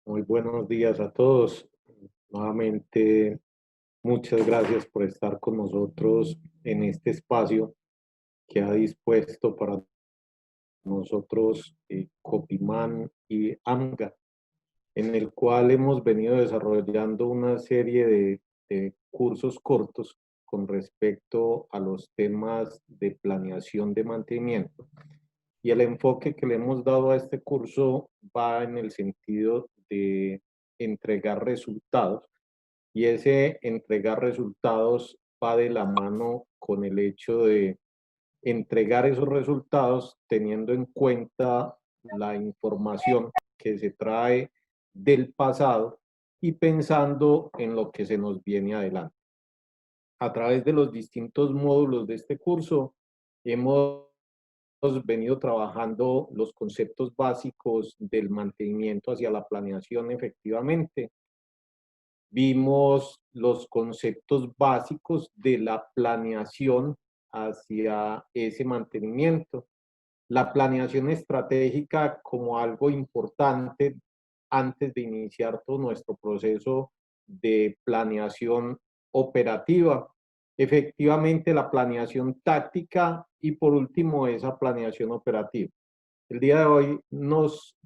Muy buenos días a todos. Nuevamente, muchas gracias por estar con nosotros en este espacio que ha dispuesto para nosotros Copimán y AMGA, en el cual hemos venido desarrollando una serie de cursos cortos con respecto a los temas de planeación de mantenimiento. Y el enfoque que le hemos dado a este curso va en el sentido de entregar resultados, y ese entregar resultados va de la mano con el hecho de entregar esos resultados teniendo en cuenta la información que se trae del pasado y pensando en lo que se nos viene adelante. A través de los distintos módulos de este curso hemos venido trabajando los conceptos básicos del mantenimiento hacia la planeación efectivamente. Vimos los conceptos básicos de la planeación hacia ese mantenimiento. La planeación estratégica como algo importante antes de iniciar todo nuestro proceso de planeación operativa. Efectivamente, la planeación táctica y por último esa planeación operativa. El día de hoy nos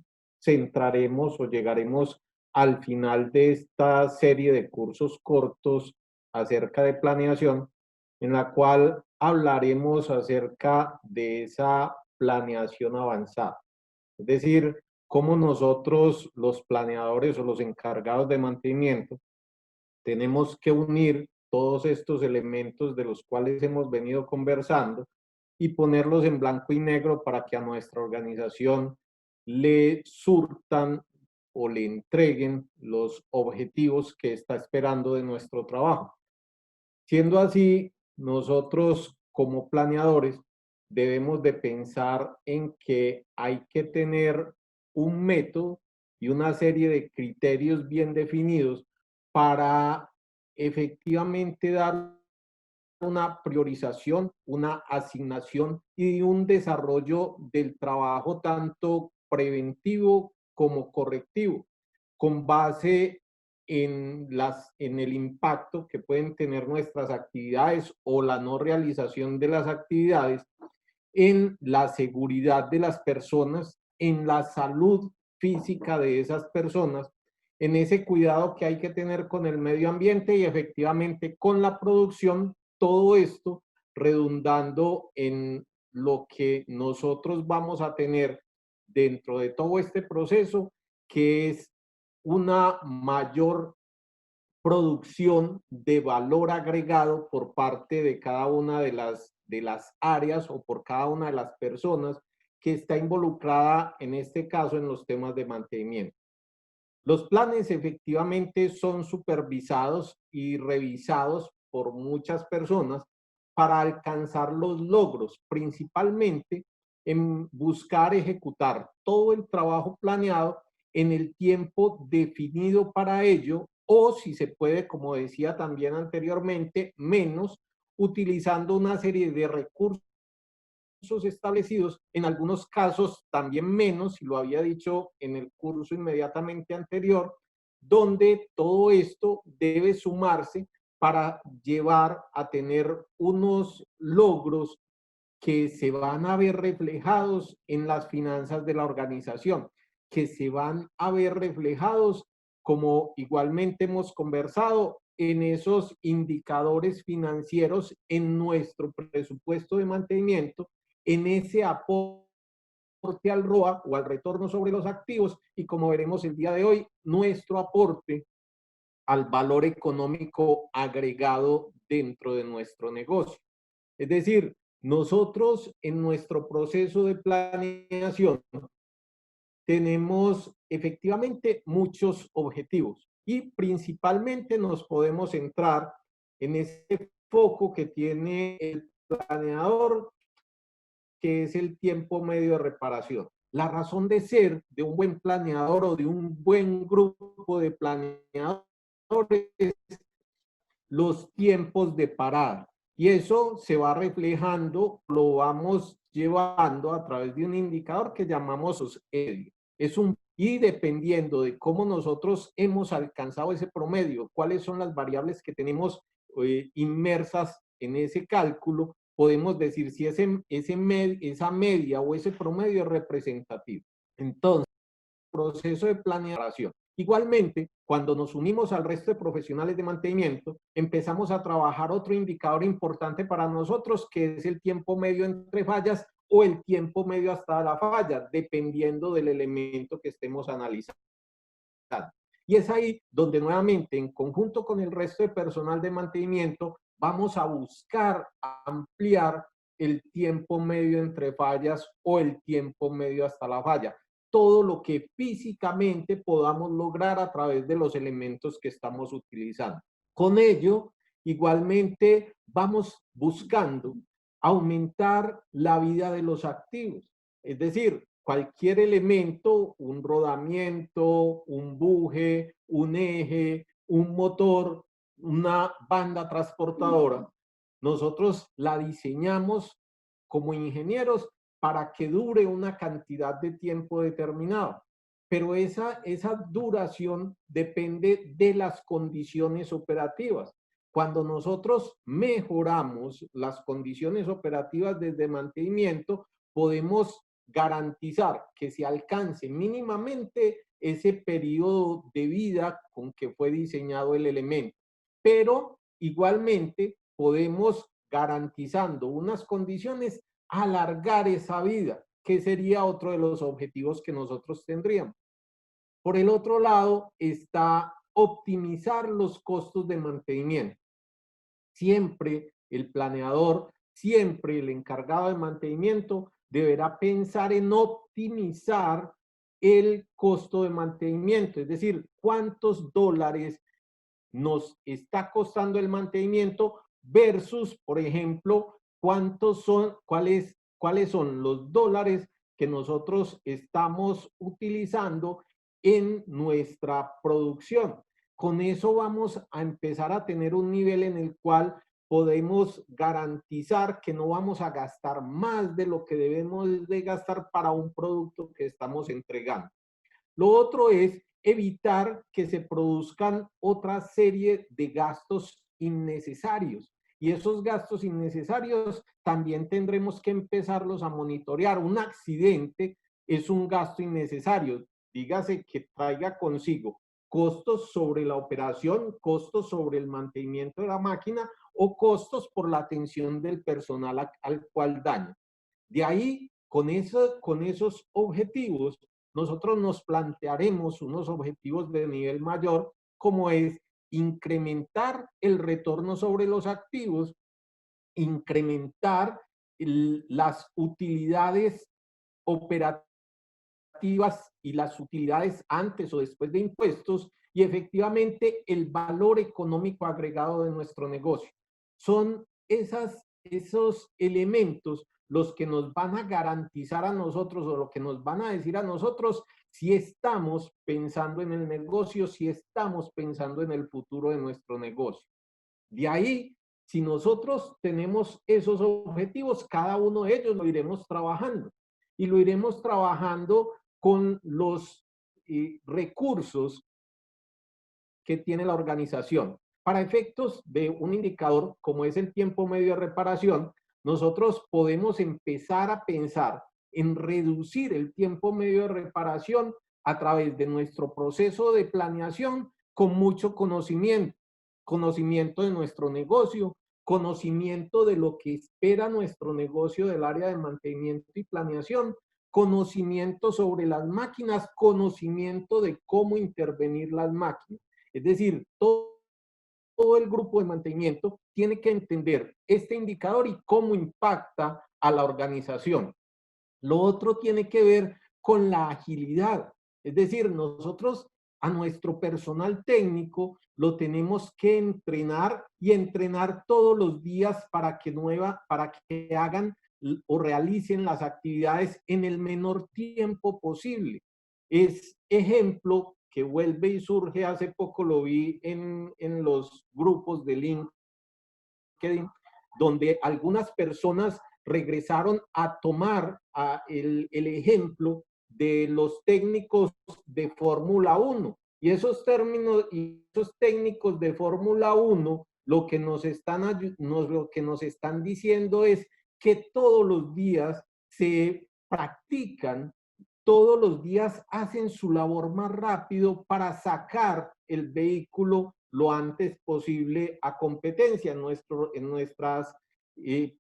centraremos o llegaremos al final de esta serie de cursos cortos acerca de planeación, en la cual hablaremos acerca de esa planeación avanzada. Es decir, cómo nosotros, los planeadores o los encargados de mantenimiento, tenemos que unir todos estos elementos de los cuales hemos venido conversando y ponerlos en blanco y negro para que a nuestra organización le surtan o le entreguen los objetivos que está esperando de nuestro trabajo. Siendo así, nosotros como planeadores debemos de pensar en que hay que tener un método y una serie de criterios bien definidos para efectivamente dar una priorización, una asignación y un desarrollo del trabajo tanto preventivo como correctivo, con base en el impacto que pueden tener nuestras actividades o la no realización de las actividades en la seguridad de las personas, en la salud física de esas personas, en ese cuidado que hay que tener con el medio ambiente y efectivamente con la producción, todo esto redundando en lo que nosotros vamos a tener dentro de todo este proceso, que es una mayor producción de valor agregado por parte de cada una de las áreas o por cada una de las personas que está involucrada, en este caso, en los temas de mantenimiento. Los planes efectivamente son supervisados y revisados por muchas personas para alcanzar los logros, principalmente en buscar ejecutar todo el trabajo planeado en el tiempo definido para ello o si se puede, como decía también anteriormente, menos, utilizando una serie de recursos establecidos, en algunos casos también menos, y lo había dicho en el curso inmediatamente anterior, donde todo esto debe sumarse para llevar a tener unos logros que se van a ver reflejados en las finanzas de la organización, que se van a ver reflejados, como igualmente hemos conversado, en esos indicadores financieros, en nuestro presupuesto de mantenimiento, en ese aporte al ROA o al retorno sobre los activos y como veremos el día de hoy, nuestro aporte al valor económico agregado dentro de nuestro negocio. Es decir, nosotros en nuestro proceso de planeación tenemos efectivamente muchos objetivos y principalmente nos podemos centrar en ese foco que tiene el planeador, que es el tiempo medio de reparación. La razón de ser de un buen planeador o de un buen grupo de planeadores es los tiempos de parada. Y eso se va reflejando, lo vamos llevando a través de un indicador que llamamos EDI. Es un Y dependiendo de cómo nosotros hemos alcanzado ese promedio, cuáles son las variables que tenemos inmersas en ese cálculo, podemos decir si esa media o ese promedio es representativo. Entonces, proceso de planeación. Igualmente, cuando nos unimos al resto de profesionales de mantenimiento, empezamos a trabajar otro indicador importante para nosotros, que es el tiempo medio entre fallas o el tiempo medio hasta la falla, dependiendo del elemento que estemos analizando. Y es ahí donde nuevamente, en conjunto con el resto de personal de mantenimiento, vamos a buscar ampliar el tiempo medio entre fallas o el tiempo medio hasta la falla. Todo lo que físicamente podamos lograr a través de los elementos que estamos utilizando. Con ello, igualmente, vamos buscando aumentar la vida de los activos. Es decir, cualquier elemento, un rodamiento, un buje, un eje, un motor, una banda transportadora, nosotros la diseñamos como ingenieros para que dure una cantidad de tiempo determinado. Pero esa duración depende de las condiciones operativas. Cuando nosotros mejoramos las condiciones operativas desde mantenimiento, podemos garantizar que se alcance mínimamente ese periodo de vida con que fue diseñado el elemento. Pero igualmente podemos, garantizando unas condiciones, alargar esa vida, que sería otro de los objetivos que nosotros tendríamos. Por el otro lado está optimizar los costos de mantenimiento. Siempre el planeador, siempre el encargado de mantenimiento deberá pensar en optimizar el costo de mantenimiento, es decir, cuántos dólares nos está costando el mantenimiento versus, por ejemplo, cuáles son los dólares que nosotros estamos utilizando en nuestra producción. Con eso vamos a empezar a tener un nivel en el cual podemos garantizar que no vamos a gastar más de lo que debemos de gastar para un producto que estamos entregando. Lo otro es evitar que se produzcan otra serie de gastos innecesarios. Y esos gastos innecesarios también tendremos que empezarlos a monitorear. Un accidente es un gasto innecesario. Dígase que traiga consigo costos sobre la operación, costos sobre el mantenimiento de la máquina o costos por la atención del personal al cual daña. De ahí, con esos objetivos, nosotros nos plantearemos unos objetivos de nivel mayor, como es incrementar el retorno sobre los activos, incrementar las utilidades operativas y las utilidades antes o después de impuestos y efectivamente el valor económico agregado de nuestro negocio. Son esos elementos los que nos van a garantizar a nosotros o lo que nos van a decir a nosotros si estamos pensando en el negocio, si estamos pensando en el futuro de nuestro negocio. De ahí, si nosotros tenemos esos objetivos, cada uno de ellos lo iremos trabajando y lo iremos trabajando con los recursos que tiene la organización. Para efectos de un indicador como es el tiempo medio de reparación, nosotros podemos empezar a pensar en reducir el tiempo medio de reparación a través de nuestro proceso de planeación con mucho conocimiento, conocimiento de nuestro negocio, conocimiento de lo que espera nuestro negocio del área de mantenimiento y planeación, conocimiento sobre las máquinas, conocimiento de cómo intervenir las máquinas. Es decir, todo el grupo de mantenimiento tiene que entender este indicador y cómo impacta a la organización. Lo otro tiene que ver con la agilidad. Es decir, nosotros a nuestro personal técnico lo tenemos que entrenar y entrenar todos los días para que hagan o realicen las actividades en el menor tiempo posible. Es ejemplo que vuelve y surge, hace poco lo vi en los grupos de LinkedIn, donde algunas personas regresaron a tomar el ejemplo de los técnicos de Fórmula 1. Y esos términos y esos técnicos de Fórmula 1 lo que nos están diciendo es que todos los días se practican, todos los días hacen su labor más rápido para sacar el vehículo lo antes posible a competencia. En nuestras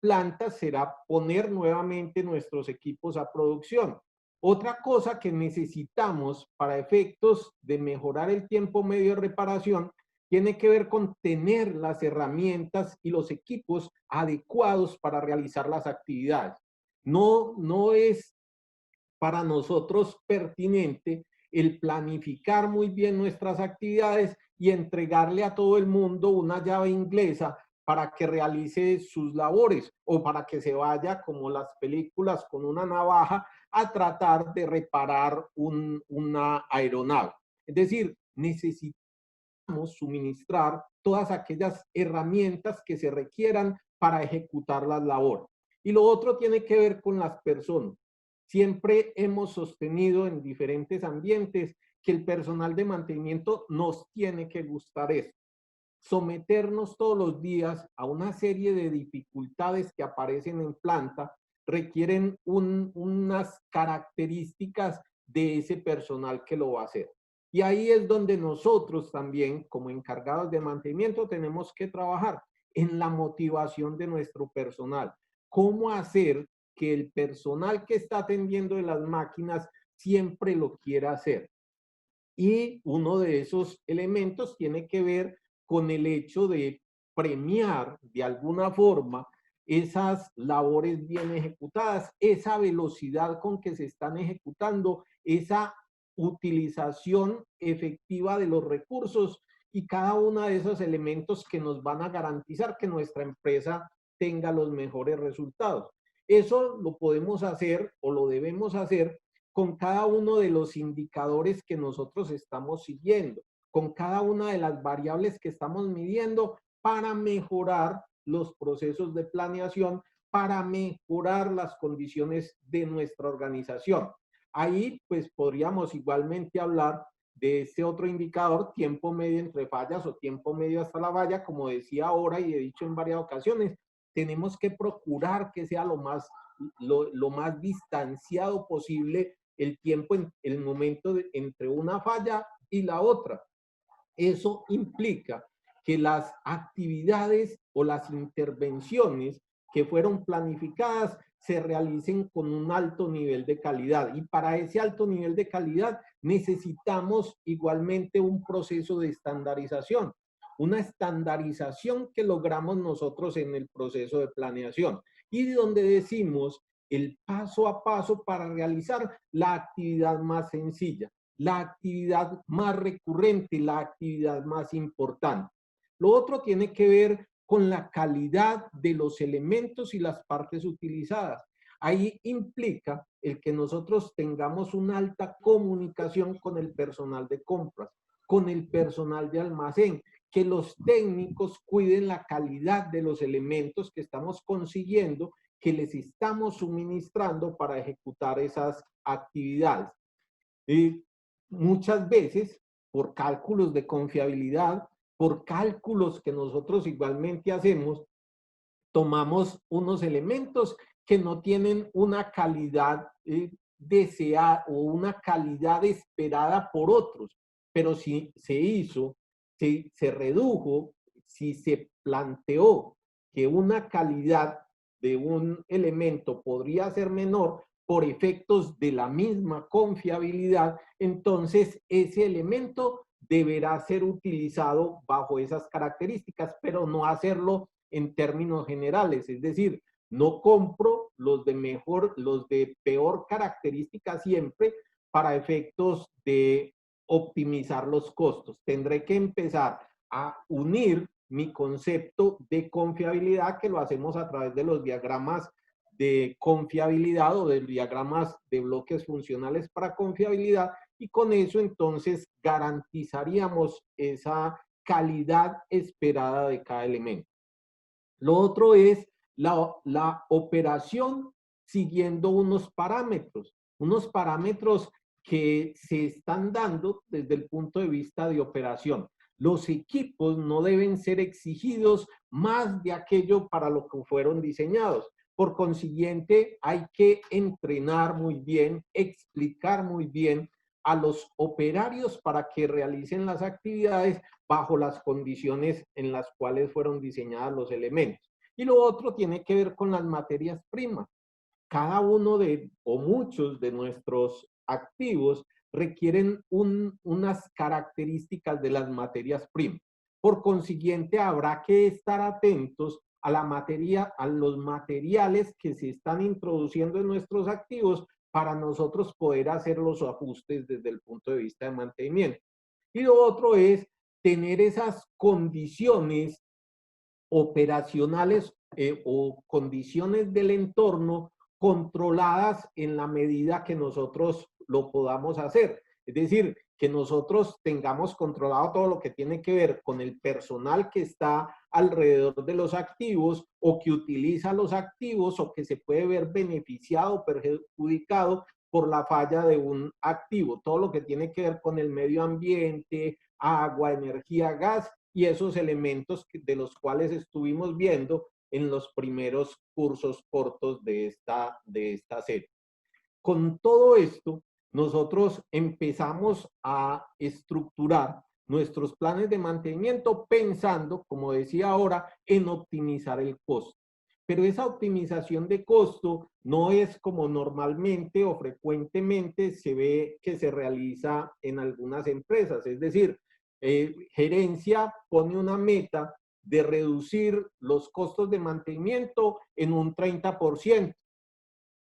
plantas será poner nuevamente nuestros equipos a producción. Otra cosa que necesitamos para efectos de mejorar el tiempo medio de reparación tiene que ver con tener las herramientas y los equipos adecuados para realizar las actividades. No es para nosotros pertinente el planificar muy bien nuestras actividades y entregarle a todo el mundo una llave inglesa para que realice sus labores o para que se vaya, como las películas, con una navaja a tratar de reparar una aeronave. Es decir, necesitamos suministrar todas aquellas herramientas que se requieran para ejecutar las labores. Y lo otro tiene que ver con las personas. Siempre hemos sostenido en diferentes ambientes que el personal de mantenimiento nos tiene que gustar eso. Someternos todos los días a una serie de dificultades que aparecen en planta requieren unas características de ese personal que lo va a hacer. Y ahí es donde nosotros también, como encargados de mantenimiento, tenemos que trabajar en la motivación de nuestro personal. ¿Cómo hacer que el personal que está atendiendo de las máquinas siempre lo quiera hacer? Y uno de esos elementos tiene que ver con el hecho de premiar de alguna forma esas labores bien ejecutadas, esa velocidad con que se están ejecutando, esa utilización efectiva de los recursos y cada uno de esos elementos que nos van a garantizar que nuestra empresa tenga los mejores resultados. Eso lo podemos hacer o lo debemos hacer con cada uno de los indicadores que nosotros estamos siguiendo, con cada una de las variables que estamos midiendo para mejorar los procesos de planeación, para mejorar las condiciones de nuestra organización. Ahí pues podríamos igualmente hablar de ese otro indicador, tiempo medio entre fallas o tiempo medio hasta la falla, como decía ahora y he dicho en varias ocasiones, tenemos que procurar que sea lo más distanciado posible el tiempo, el momento entre una falla y la otra. Eso implica que las actividades o las intervenciones que fueron planificadas se realicen con un alto nivel de calidad. Y para ese alto nivel de calidad necesitamos igualmente un proceso de estandarización, una estandarización que logramos nosotros en el proceso de planeación y donde decimos el paso a paso para realizar la actividad más sencilla, la actividad más recurrente, la actividad más importante. Lo otro tiene que ver con la calidad de los elementos y las partes utilizadas. Ahí implica el que nosotros tengamos una alta comunicación con el personal de compras, con el personal de almacén, que los técnicos cuiden la calidad de los elementos que estamos consiguiendo, que les estamos suministrando para ejecutar esas actividades. Muchas veces, por cálculos de confiabilidad, por cálculos que nosotros igualmente hacemos, tomamos unos elementos que no tienen una calidad deseada o una calidad esperada por otros, pero si se hizo, si se redujo, si se planteó que una calidad de un elemento podría ser menor por efectos de la misma confiabilidad, entonces ese elemento deberá ser utilizado bajo esas características, pero no hacerlo en términos generales, es decir, no compro los de peor característica siempre para efectos de optimizar los costos. Tendré que empezar a unir mi concepto de confiabilidad, que lo hacemos a través de los diagramas de confiabilidad o de diagramas de bloques funcionales para confiabilidad, y con eso entonces garantizaríamos esa calidad esperada de cada elemento. Lo otro es la operación siguiendo unos parámetros. unos parámetros que se están dando desde el punto de vista de operación. Los equipos no deben ser exigidos más de aquello para lo que fueron diseñados. Por consiguiente, hay que entrenar muy bien, explicar muy bien a los operarios para que realicen las actividades bajo las condiciones en las cuales fueron diseñados los elementos. Y lo otro tiene que ver con las materias primas. Cada uno de, o muchos de nuestros activos requieren unas características de las materias primas. Por consiguiente, habrá que estar atentos a la materia, a los materiales que se están introduciendo en nuestros activos para nosotros poder hacer los ajustes desde el punto de vista de mantenimiento. Y lo otro es tener esas condiciones operacionales o condiciones del entorno controladas en la medida que nosotros lo podamos hacer. Es decir, que nosotros tengamos controlado todo lo que tiene que ver con el personal que está alrededor de los activos o que utiliza los activos o que se puede ver beneficiado o perjudicado por la falla de un activo. Todo lo que tiene que ver con el medio ambiente, agua, energía, gas y esos elementos de los cuales estuvimos viendo en los primeros cursos cortos de esta serie. Con todo esto, nosotros empezamos a estructurar nuestros planes de mantenimiento pensando, como decía ahora, en optimizar el costo. Pero esa optimización de costo no es como normalmente o frecuentemente se ve que se realiza en algunas empresas. Es decir, gerencia pone una meta de reducir los costos de mantenimiento en un 30%.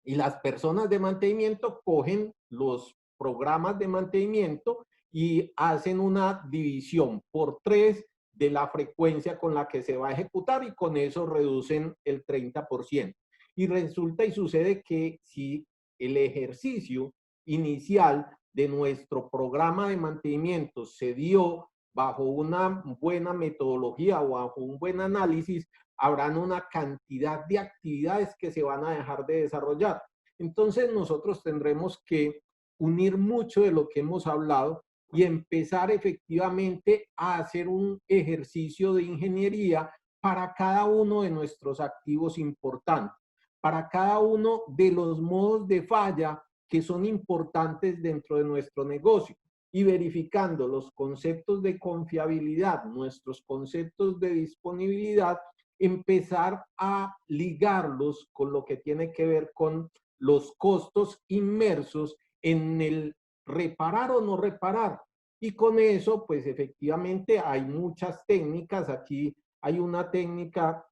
Y las personas de mantenimiento cogen los programas de mantenimiento y hacen una división por 3 de la frecuencia con la que se va a ejecutar y con eso reducen el 30%. Y resulta y sucede que si el ejercicio inicial de nuestro programa de mantenimiento se dio bajo una buena metodología o bajo un buen análisis, habrán una cantidad de actividades que se van a dejar de desarrollar. Entonces nosotros tendremos que unir mucho de lo que hemos hablado y empezar efectivamente a hacer un ejercicio de ingeniería para cada uno de nuestros activos importantes, para cada uno de los modos de falla que son importantes dentro de nuestro negocio y verificando los conceptos de confiabilidad, nuestros conceptos de disponibilidad, empezar a ligarlos con lo que tiene que ver con los costos inmersos en el reparar o no reparar. Y con eso, pues efectivamente hay muchas técnicas. Aquí hay una técnica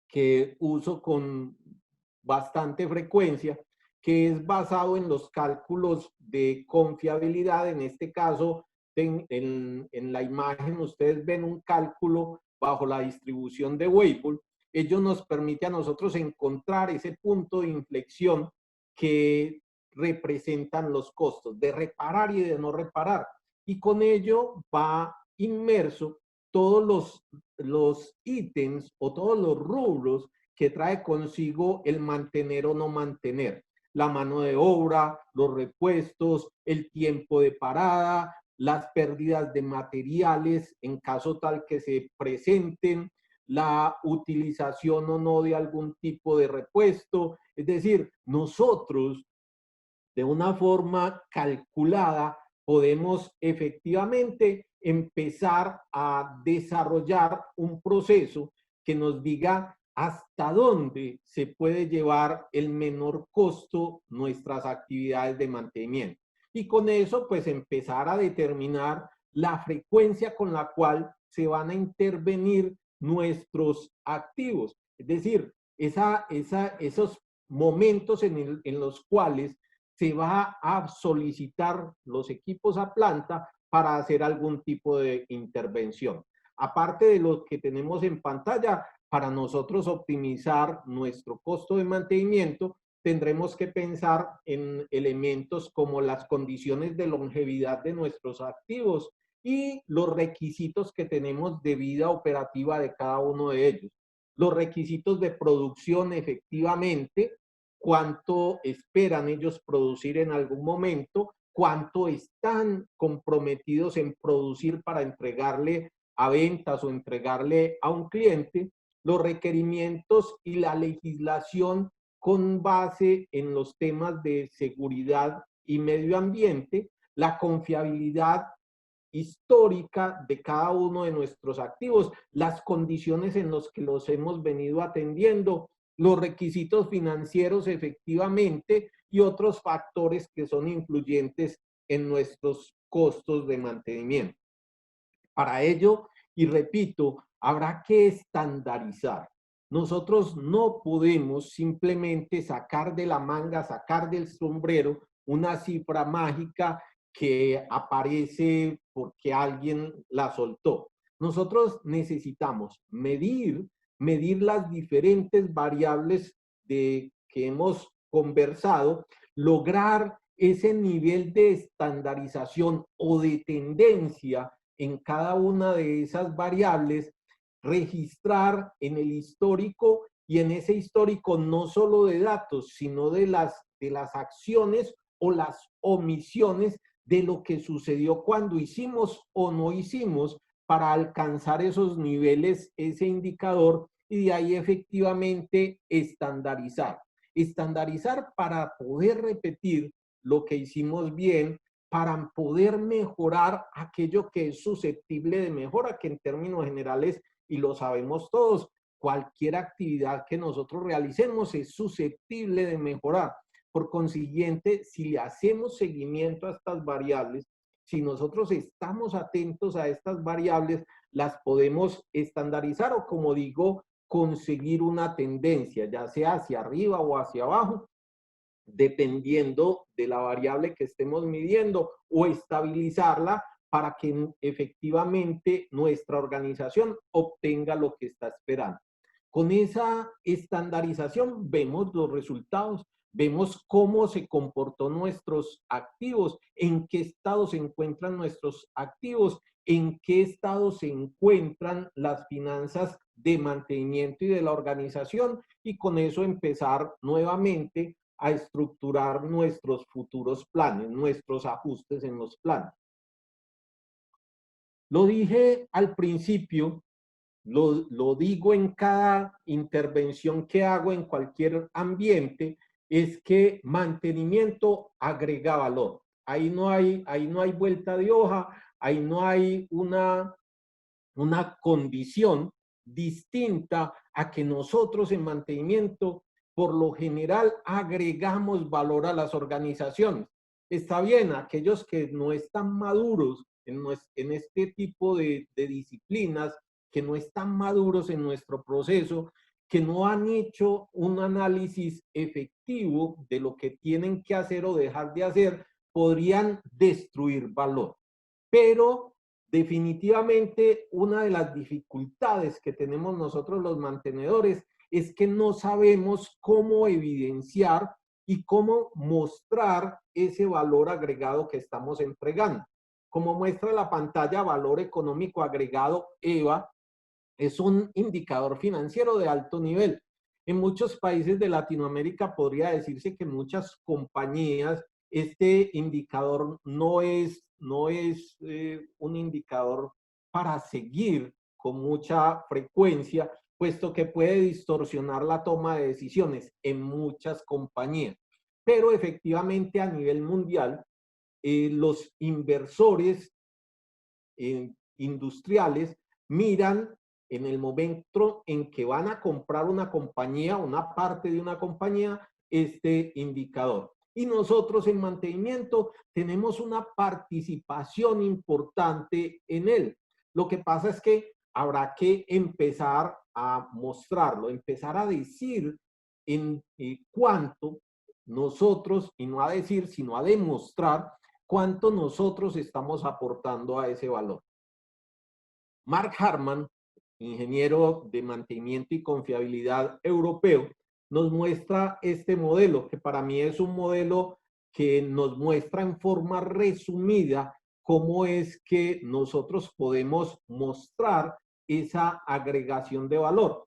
que uso con bastante frecuencia, que es basado en los cálculos de confiabilidad. En este caso, en la imagen ustedes ven un cálculo bajo la distribución de Weibull. Ello nos permite a nosotros encontrar ese punto de inflexión que representan los costos de reparar y de no reparar. Y con ello va inmerso todos los ítems o todos los rubros que trae consigo el mantener o no mantener. La mano de obra, los repuestos, el tiempo de parada, las pérdidas de materiales en caso tal que se presenten, la utilización o no de algún tipo de repuesto. Es decir, nosotros de una forma calculada podemos efectivamente empezar a desarrollar un proceso que nos diga hasta dónde se puede llevar el menor costo nuestras actividades de mantenimiento. Y con eso, pues empezar a determinar la frecuencia con la cual se van a intervenir nuestros activos. Es decir, esos momentos en los cuales se va a solicitar los equipos a planta para hacer algún tipo de intervención. Aparte de lo que tenemos en pantalla, para nosotros optimizar nuestro costo de mantenimiento, tendremos que pensar en elementos como las condiciones de longevidad de nuestros activos y los requisitos que tenemos de vida operativa de cada uno de ellos. Los requisitos de producción efectivamente cuánto esperan ellos producir en algún momento, cuánto están comprometidos en producir para entregarle a ventas o entregarle a un cliente, los requerimientos y la legislación con base en los temas de seguridad y medio ambiente, la confiabilidad histórica de cada uno de nuestros activos, las condiciones en las que los hemos venido atendiendo, los requisitos financieros efectivamente y otros factores que son influyentes en nuestros costos de mantenimiento. Para ello, y repito, habrá que estandarizar. Nosotros no podemos simplemente sacar de la manga, sacar del sombrero una cifra mágica que aparece porque alguien la soltó. Nosotros necesitamos medir las diferentes variables que hemos conversado, lograr ese nivel de estandarización o de tendencia en cada una de esas variables, registrar en el histórico y en ese histórico no solo de datos, sino de las acciones o las omisiones de lo que sucedió cuando hicimos o no hicimos para alcanzar esos niveles, ese indicador, y de ahí efectivamente estandarizar. Estandarizar para poder repetir lo que hicimos bien, para poder mejorar aquello que es susceptible de mejora, que en términos generales, y lo sabemos todos, cualquier actividad que nosotros realicemos es susceptible de mejorar. Por consiguiente, si le hacemos seguimiento a estas variables, si nosotros estamos atentos a estas variables, las podemos estandarizar o, como digo, conseguir una tendencia, ya sea hacia arriba o hacia abajo, dependiendo de la variable que estemos midiendo, o estabilizarla para que efectivamente nuestra organización obtenga lo que está esperando. Con esa estandarización vemos los resultados, vemos cómo se comportó nuestros activos, en qué estado se encuentran nuestros activos, en qué estado se encuentran las finanzas de mantenimiento y de la organización, y con eso empezar nuevamente a estructurar nuestros futuros planes, nuestros ajustes en los planes. Lo dije al principio, lo digo en cada intervención que hago en cualquier ambiente, es que mantenimiento agrega valor. Ahí no hay vuelta de hoja, ahí no hay una condición distinta a que nosotros en mantenimiento por lo general agregamos valor a las organizaciones. Está bien, aquellos que no están maduros en este tipo de disciplinas, que no están maduros en nuestro proceso, que no han hecho un análisis efectivo de lo que tienen que hacer o dejar de hacer, podrían destruir valor. Pero definitivamente una de las dificultades que tenemos nosotros los mantenedores es que no sabemos cómo evidenciar y cómo mostrar ese valor agregado que estamos entregando. Como muestra la pantalla, valor económico agregado, EVA, es un indicador financiero de alto nivel. En muchos países de Latinoamérica podría decirse que muchas compañías este indicador no es un indicador para seguir con mucha frecuencia, puesto que puede distorsionar la toma de decisiones en muchas compañías. Pero efectivamente a nivel mundial, los inversores industriales miran en el momento en que van a comprar una compañía, una parte de una compañía, este indicador. Y nosotros en mantenimiento tenemos una participación importante en él. Lo que pasa es que habrá que empezar a mostrarlo, empezar a decir en cuánto nosotros, y no a decir, sino a demostrar cuánto nosotros estamos aportando a ese valor. Mark Hartman, ingeniero de mantenimiento y confiabilidad europeo, nos muestra este modelo, que para mí es un modelo que nos muestra en forma resumida cómo es que nosotros podemos mostrar esa agregación de valor.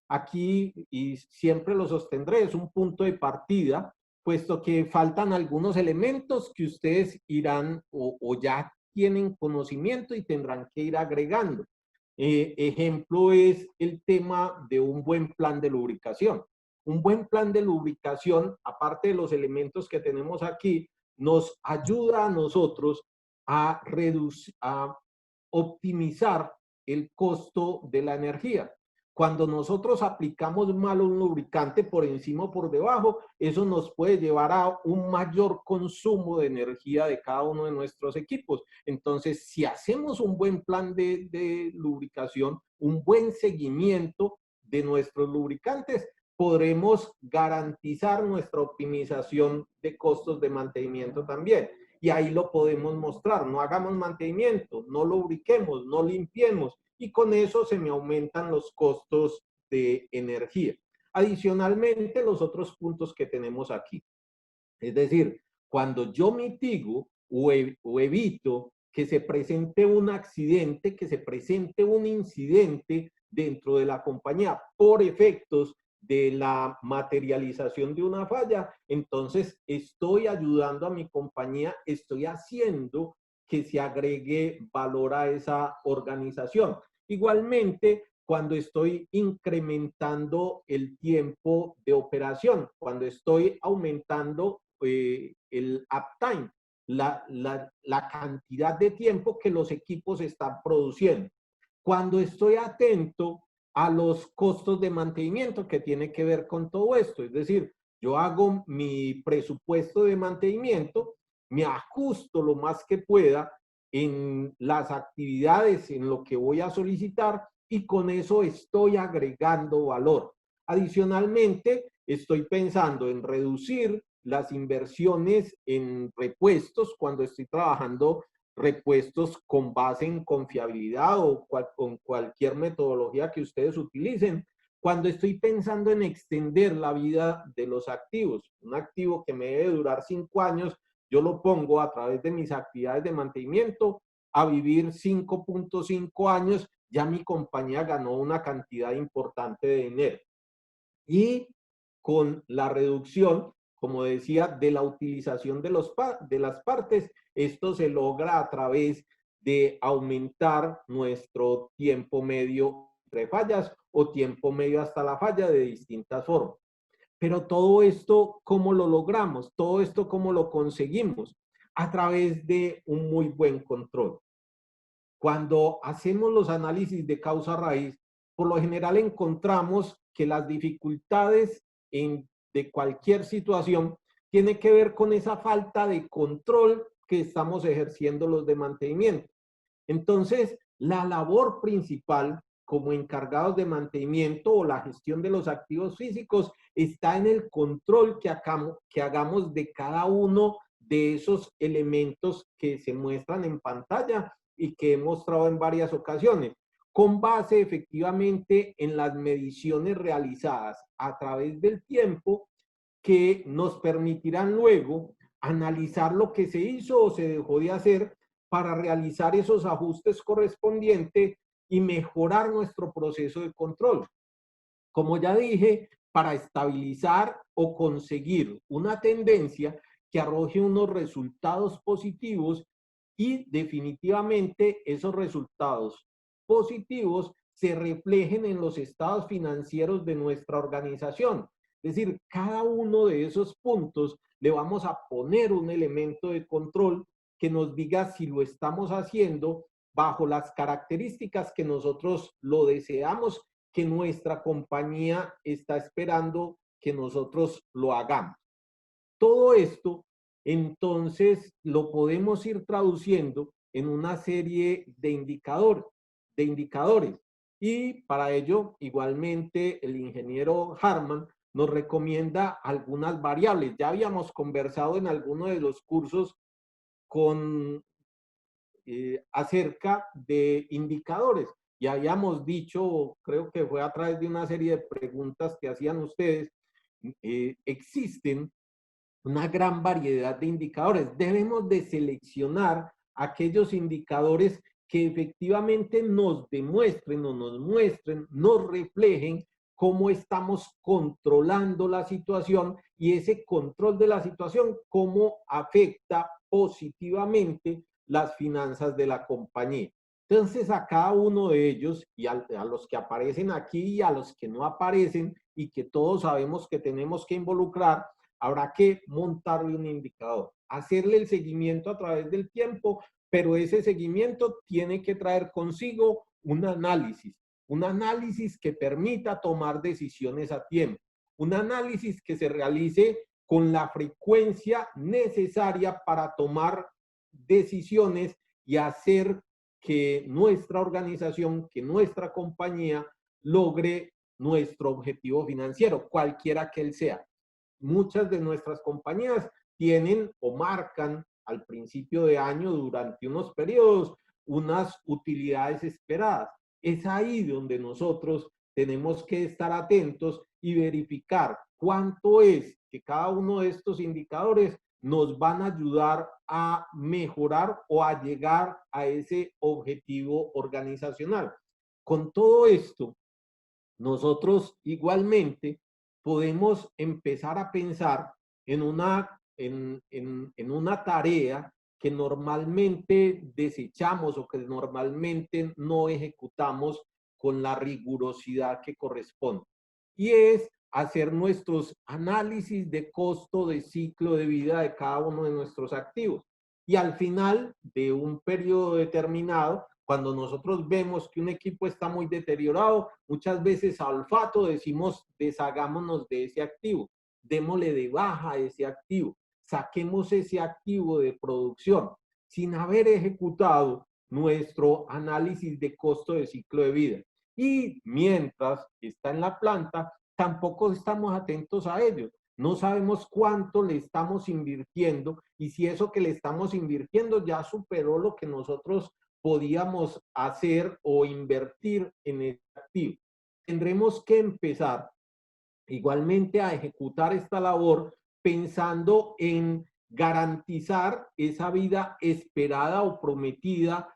aquí, y siempre lo sostendré, es un punto de partida, puesto que faltan algunos elementos que ustedes irán o ya tienen conocimiento y tendrán que ir agregando. Ejemplo es el tema de un buen plan de lubricación. Un buen plan de lubricación, aparte de los elementos que tenemos aquí, nos ayuda a nosotros a reducir, a optimizar el costo de la energía. Cuando nosotros aplicamos mal un lubricante por encima o por debajo, eso nos puede llevar a un mayor consumo de energía de cada uno de nuestros equipos. Entonces, si hacemos un buen plan de lubricación, un buen seguimiento de nuestros lubricantes, podremos garantizar nuestra optimización de costos de mantenimiento también. Y ahí lo podemos mostrar. No hagamos mantenimiento, no lubriquemos, no limpiemos, y con eso se me aumentan los costos de energía. Adicionalmente, los otros puntos que tenemos aquí. Es decir, cuando yo mitigo o evito que se presente un accidente, que se presente un incidente dentro de la compañía por efectos de la materialización de una falla, entonces estoy ayudando a mi compañía, estoy haciendo que se agregue valor a esa organización. Igualmente, cuando estoy incrementando el tiempo de operación, cuando estoy aumentando el uptime, la cantidad de tiempo que los equipos están produciendo. Cuando estoy atento a los costos de mantenimiento que tiene que ver con todo esto, es decir, yo hago mi presupuesto de mantenimiento, me ajusto lo más que pueda en las actividades, en lo que voy a solicitar, y con eso estoy agregando valor. Adicionalmente, estoy pensando en reducir las inversiones en repuestos cuando estoy trabajando repuestos con base en confiabilidad o con cualquier metodología que ustedes utilicen. Cuando estoy pensando en extender la vida de los activos, un activo que me debe durar 5 años, yo lo pongo a través de mis actividades de mantenimiento a vivir 5.5 años, ya mi compañía ganó una cantidad importante de dinero. Y con la reducción, como decía, de la utilización de las partes, esto se logra a través de aumentar nuestro tiempo medio entre fallas o tiempo medio hasta la falla de distintas formas. Pero todo esto, ¿cómo lo logramos? Todo esto, ¿cómo lo conseguimos? A través de un muy buen control. Cuando hacemos los análisis de causa raíz, por lo general encontramos que las dificultades de cualquier situación tiene que ver con esa falta de control que estamos ejerciendo los de mantenimiento. Entonces, la labor principal como encargados de mantenimiento o la gestión de los activos físicos está en el control que hagamos de cada uno de esos elementos que se muestran en pantalla y que he mostrado en varias ocasiones, con base efectivamente en las mediciones realizadas a través del tiempo que nos permitirán luego analizar lo que se hizo o se dejó de hacer para realizar esos ajustes correspondientes y mejorar nuestro proceso de control. Como ya dije, para estabilizar o conseguir una tendencia que arroje unos resultados positivos y definitivamente esos resultados positivos se reflejen en los estados financieros de nuestra organización. Es decir, cada uno de esos puntos le vamos a poner un elemento de control que nos diga si lo estamos haciendo bajo las características que nosotros lo deseamos, que nuestra compañía está esperando que nosotros lo hagamos. Todo esto, entonces, lo podemos ir traduciendo en una serie de indicadores. Y para ello, igualmente, el ingeniero Harman nos recomienda algunas variables. Ya habíamos conversado en alguno de los cursos con acerca de indicadores. Ya habíamos dicho, creo que fue a través de una serie de preguntas que hacían ustedes, existen una gran variedad de indicadores. Debemos de seleccionar aquellos indicadores que efectivamente nos demuestren o nos muestren, nos reflejen cómo estamos controlando la situación y ese control de la situación, cómo afecta positivamente las finanzas de la compañía. Entonces, a cada uno de ellos y a los que aparecen aquí y a los que no aparecen y que todos sabemos que tenemos que involucrar, habrá que montarle un indicador, hacerle el seguimiento a través del tiempo, pero ese seguimiento tiene que traer consigo un análisis que permita tomar decisiones a tiempo, un análisis que se realice con la frecuencia necesaria para tomar decisiones y hacer que nuestra organización, que nuestra compañía logre nuestro objetivo financiero, cualquiera que él sea. Muchas de nuestras compañías tienen o marcan al principio de año, durante unos periodos, unas utilidades esperadas. Es ahí donde nosotros tenemos que estar atentos y verificar cuánto es que cada uno de estos indicadores nos van a ayudar a mejorar o a llegar a ese objetivo organizacional. Con todo esto, nosotros igualmente podemos empezar a pensar en una tarea que normalmente desechamos o que normalmente no ejecutamos con la rigurosidad que corresponde. Y es hacer nuestros análisis de costo de ciclo de vida de cada uno de nuestros activos. Y al final de un periodo determinado, cuando nosotros vemos que un equipo está muy deteriorado, muchas veces a olfato decimos, deshagámonos de ese activo, démosle de baja a ese activo, saquemos ese activo de producción sin haber ejecutado nuestro análisis de costo de ciclo de vida. Y mientras está en la planta, tampoco estamos atentos a ello. No sabemos cuánto le estamos invirtiendo y si eso que le estamos invirtiendo ya superó lo que nosotros podíamos hacer o invertir en el activo. Tendremos que empezar igualmente a ejecutar esta labor pensando en garantizar esa vida esperada o prometida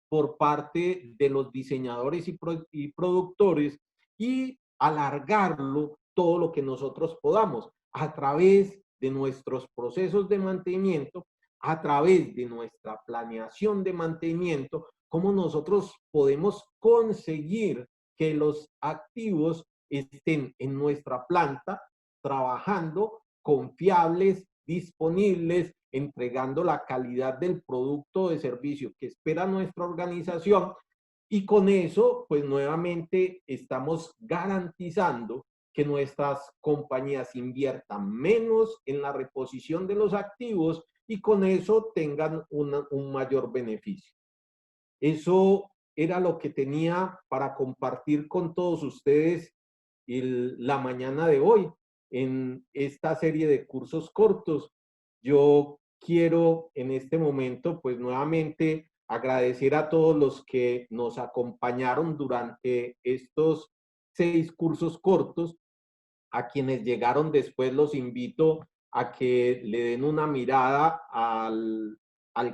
por parte de los diseñadores y productores y alargarlo todo lo que nosotros podamos a través de nuestros procesos de mantenimiento, a través de nuestra planeación de mantenimiento, cómo nosotros podemos conseguir que los activos estén en nuestra planta trabajando, confiables, disponibles, entregando la calidad del producto de servicio que espera nuestra organización y con eso, pues nuevamente estamos garantizando que nuestras compañías inviertan menos en la reposición de los activos y con eso tengan un mayor beneficio. Eso era lo que tenía para compartir con todos ustedes la mañana de hoy en esta serie de cursos cortos. Yo quiero en este momento, pues nuevamente agradecer a todos los que nos acompañaron durante estos 6 cursos cortos. A quienes llegaron después los invito a que le den una mirada al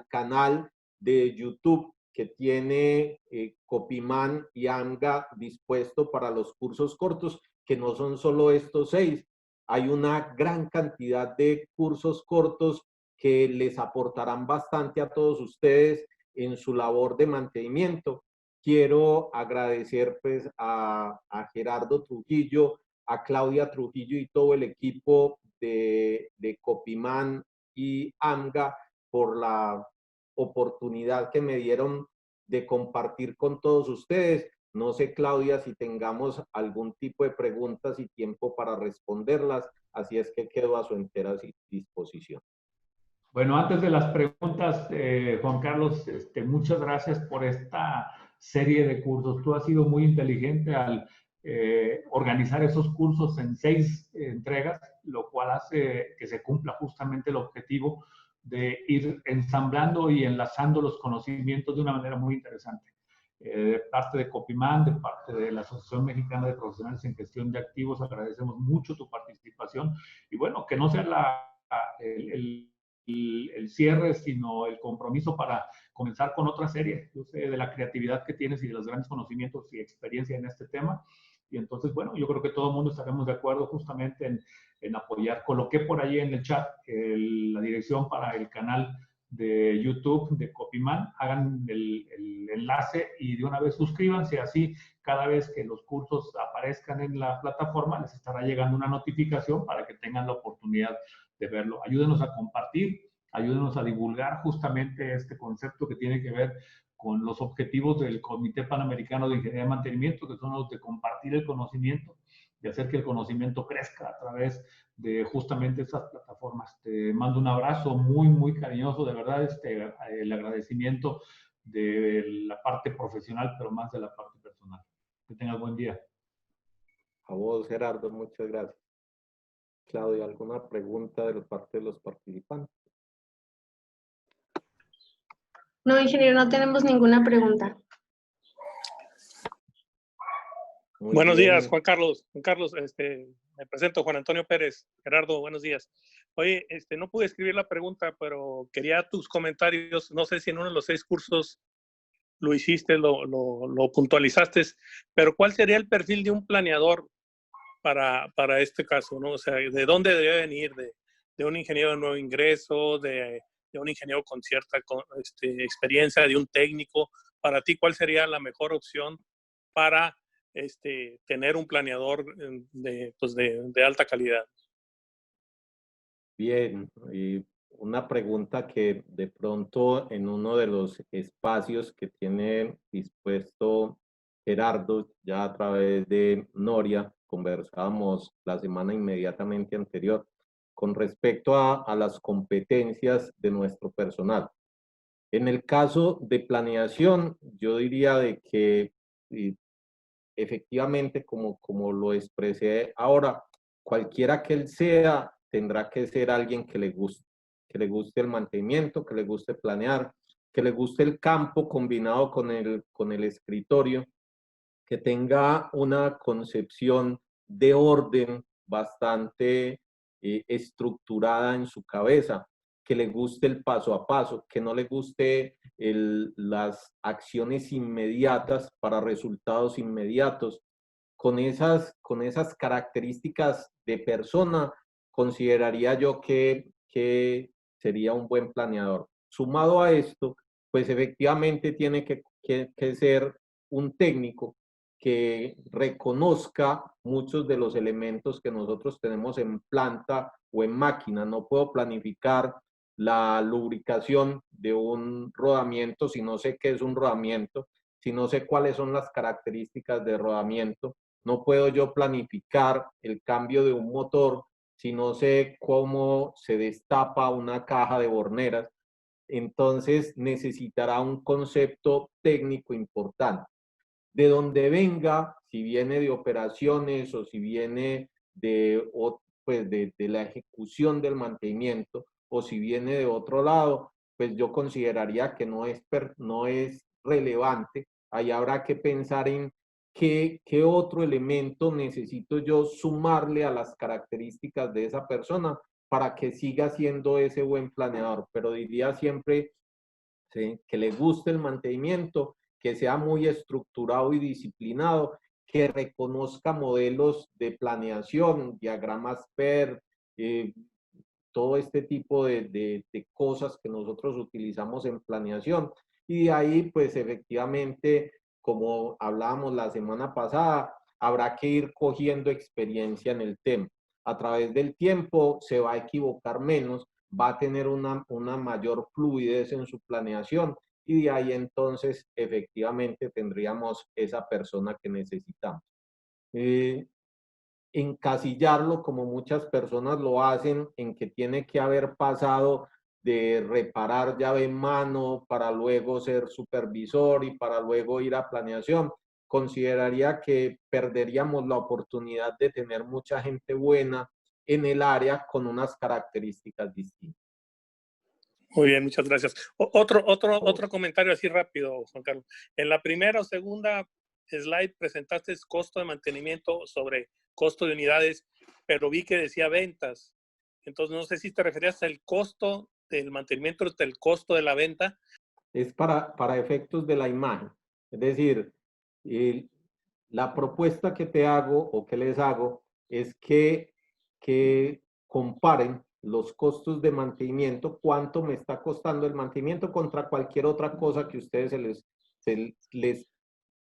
canal de YouTube que tiene Copyman y AMGA dispuesto para los cursos cortos, que no son solo estos 6. Hay una gran cantidad de cursos cortos que les aportarán bastante a todos ustedes en su labor de mantenimiento. Quiero agradecer pues a Gerardo Trujillo, a Claudia Trujillo y todo el equipo de Copyman y AMGA por la oportunidad que me dieron de compartir con todos ustedes. No sé, Claudia, si tengamos algún tipo de preguntas y tiempo para responderlas, así es que quedo a su entera disposición. Bueno, antes de las preguntas, Juan Carlos, muchas gracias por esta serie de cursos. Tú has sido muy inteligente al organizar esos cursos en 6 entregas, lo cual hace que se cumpla justamente el objetivo de ir ensamblando y enlazando los conocimientos de una manera muy interesante. De parte de Copyman, de parte de la Asociación Mexicana de Profesionales en Gestión de Activos, agradecemos mucho tu participación y bueno, que no sea el cierre, sino el compromiso para comenzar con otra serie. Yo sé de la creatividad que tienes y de los grandes conocimientos y experiencia en este tema. Y entonces, bueno, yo creo que todo el mundo estaremos de acuerdo justamente en apoyar. Coloqué por ahí en el chat la dirección para el canal de YouTube de Copyman. Hagan el enlace y de una vez suscríbanse, así cada vez que los cursos aparezcan en la plataforma les estará llegando una notificación para que tengan la oportunidad de verlo. Ayúdenos a compartir, ayúdenos a divulgar justamente este concepto que tiene que ver con los objetivos del Comité Panamericano de Ingeniería de Mantenimiento, que son los de compartir el conocimiento, de hacer que el conocimiento crezca a través de justamente estas plataformas. Te mando un abrazo muy, muy cariñoso, de verdad, el agradecimiento de la parte profesional, pero más de la parte personal. Que tengas buen día. A vos, Gerardo, muchas gracias. Claudia, ¿alguna pregunta de parte de los participantes? No, ingeniero, no tenemos ninguna pregunta. Buenos días, Juan Carlos. Juan Carlos, me presento, Juan Antonio Pérez. Gerardo, buenos días. Oye, no pude escribir la pregunta, pero quería tus comentarios. No sé si en uno de los 6 cursos lo hiciste, lo puntualizaste, pero ¿cuál sería el perfil de un planeador para este caso, ¿no? O sea, ¿de dónde debe venir? ¿De un ingeniero de nuevo ingreso? ¿De un ingeniero con cierta experiencia? ¿De un técnico? Para ti, ¿cuál sería la mejor opción para tener un planeador de alta calidad? Bien, y una pregunta que de pronto en uno de los espacios que tiene dispuesto Gerardo, ya a través de Noria, conversábamos la semana inmediatamente anterior con respecto a las competencias de nuestro personal. En el caso de planeación, yo diría de que efectivamente, como lo expresé ahora, cualquiera que él sea, tendrá que ser alguien que le guste el mantenimiento, que le guste planear, que le guste el campo combinado con el escritorio, que tenga una concepción de orden bastante estructurada en su cabeza, que le guste el paso a paso, que no le guste las acciones inmediatas para resultados inmediatos. Con esas características de persona, consideraría yo que sería un buen planeador. Sumado a esto, pues efectivamente tiene que ser un técnico que reconozca muchos de los elementos que nosotros tenemos en planta o en máquina. No puedo planificar la lubricación de un rodamiento si no sé qué es un rodamiento, si no sé cuáles son las características de rodamiento. No puedo yo planificar el cambio de un motor si no sé cómo se destapa una caja de borneras. Entonces necesitará un concepto técnico importante. De donde venga, si viene de operaciones o si viene pues de la ejecución del mantenimiento o si viene de otro lado, pues yo consideraría que no es relevante. Ahí habrá que pensar en qué otro elemento necesito yo sumarle a las características de esa persona para que siga siendo ese buen planeador. Pero diría siempre, ¿sí?, que le guste el mantenimiento, que sea muy estructurado y disciplinado, que reconozca modelos de planeación, diagramas PER, todo este tipo de cosas que nosotros utilizamos en planeación. Y de ahí, pues efectivamente, como hablábamos la semana pasada, habrá que ir cogiendo experiencia en el tema. A través del tiempo se va a equivocar menos, va a tener una mayor fluidez en su planeación y de ahí entonces efectivamente tendríamos esa persona que necesitamos. Encasillarlo como muchas personas lo hacen en que tiene que haber pasado de reparar llave en mano para luego ser supervisor y para luego ir a planeación, consideraría que perderíamos la oportunidad de tener mucha gente buena en el área con unas características distintas. Muy bien, muchas gracias. Otro comentario así rápido, Juan Carlos. En la primera o segunda slide presentaste costo de mantenimiento sobre costo de unidades, pero vi que decía ventas. Entonces, no sé si te referías al costo del mantenimiento, del costo de la venta. Es para efectos de la imagen. Es decir, la propuesta que te hago o que les hago es que comparen los costos de mantenimiento, cuánto me está costando el mantenimiento contra cualquier otra cosa que ustedes se les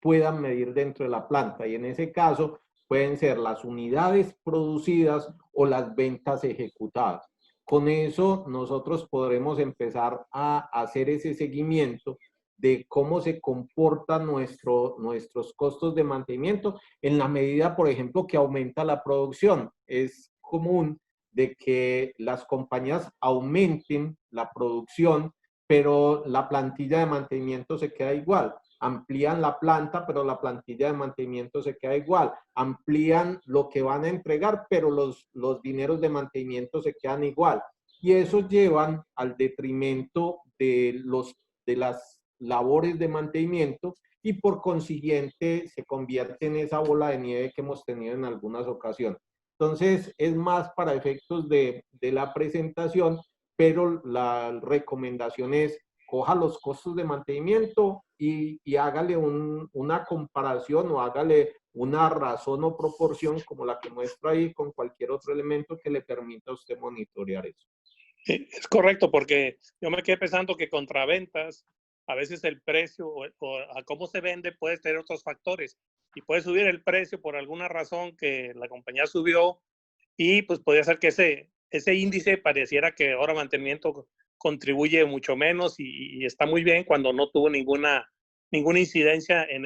puedan medir dentro de la planta. Y en ese caso pueden ser las unidades producidas o las ventas ejecutadas. Con eso nosotros podremos empezar a hacer ese seguimiento de cómo se comportan nuestros costos de mantenimiento en la medida, por ejemplo, que aumenta la producción. Es común de que las compañías aumenten la producción, pero la plantilla de mantenimiento se queda igual. Amplían la planta, pero la plantilla de mantenimiento se queda igual. Amplían lo que van a entregar, pero los dineros de mantenimiento se quedan igual. Y eso llevan al detrimento de las labores de mantenimiento y por consiguiente se convierte en esa bola de nieve que hemos tenido en algunas ocasiones. Entonces, es más para efectos de la presentación, pero la recomendación es coja los costos de mantenimiento y hágale una comparación o hágale una razón o proporción como la que muestra ahí con cualquier otro elemento que le permita a usted monitorear eso. Es correcto, porque yo me quedé pensando que contra ventas, a veces el precio o a cómo se vende puede tener otros factores y puede subir el precio por alguna razón que la compañía subió y pues podría ser que ese índice pareciera que ahora mantenimiento contribuye mucho menos y está muy bien cuando no tuvo ninguna incidencia en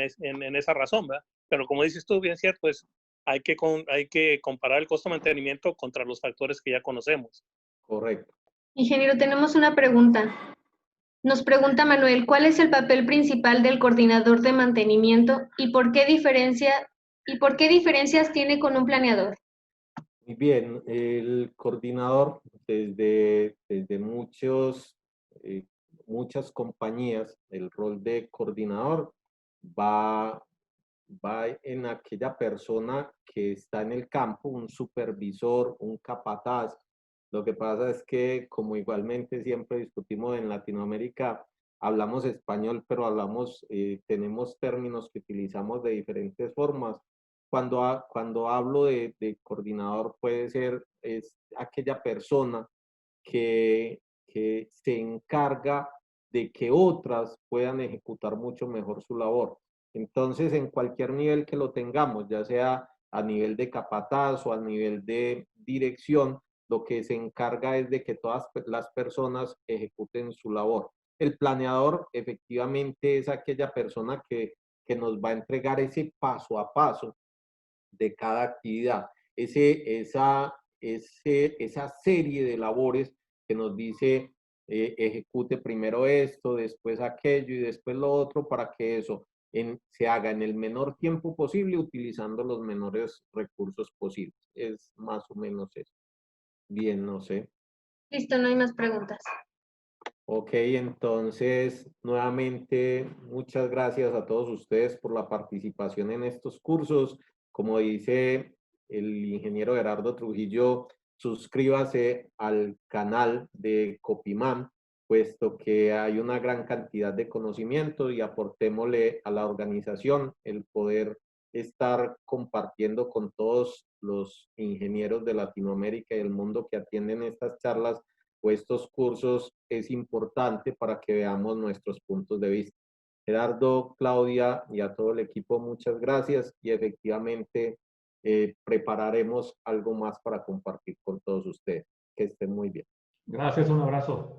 esa razón, ¿verdad? Pero como dices tú, bien cierto, pues hay que comparar el costo de mantenimiento contra los factores que ya conocemos. Correcto. Ingeniero, tenemos una pregunta. Nos pregunta Manuel, ¿cuál es el papel principal del coordinador de mantenimiento y por qué diferencias tiene con un planeador? Muy bien, el coordinador desde muchas compañías, el rol de coordinador va en aquella persona que está en el campo, un supervisor, un capataz. Lo que pasa es que, como igualmente siempre discutimos en Latinoamérica, hablamos español, pero tenemos términos que utilizamos de diferentes formas. Cuando hablo de coordinador, es aquella persona que se encarga de que otras puedan ejecutar mucho mejor su labor. Entonces, en cualquier nivel que lo tengamos, ya sea a nivel de capataz o a nivel de dirección, lo que se encarga es de que todas las personas ejecuten su labor. El planeador efectivamente es aquella persona que nos va a entregar ese paso a paso de cada actividad, esa serie de labores que nos dice ejecute primero esto, después aquello y después lo otro para que eso se haga en el menor tiempo posible utilizando los menores recursos posibles. Es más o menos eso. Bien, no sé. Listo, no hay más preguntas. Ok, entonces nuevamente muchas gracias a todos ustedes por la participación en estos cursos. Como dice el ingeniero Gerardo Trujillo, suscríbase al canal de Copimam, puesto que hay una gran cantidad de conocimiento y aportémosle a la organización el poder estar compartiendo con todos los ingenieros de Latinoamérica y del mundo que atienden estas charlas o estos cursos es importante para que veamos nuestros puntos de vista. Gerardo, Claudia y a todo el equipo, muchas gracias y efectivamente prepararemos algo más para compartir con todos ustedes. Que estén muy bien. Gracias, un abrazo.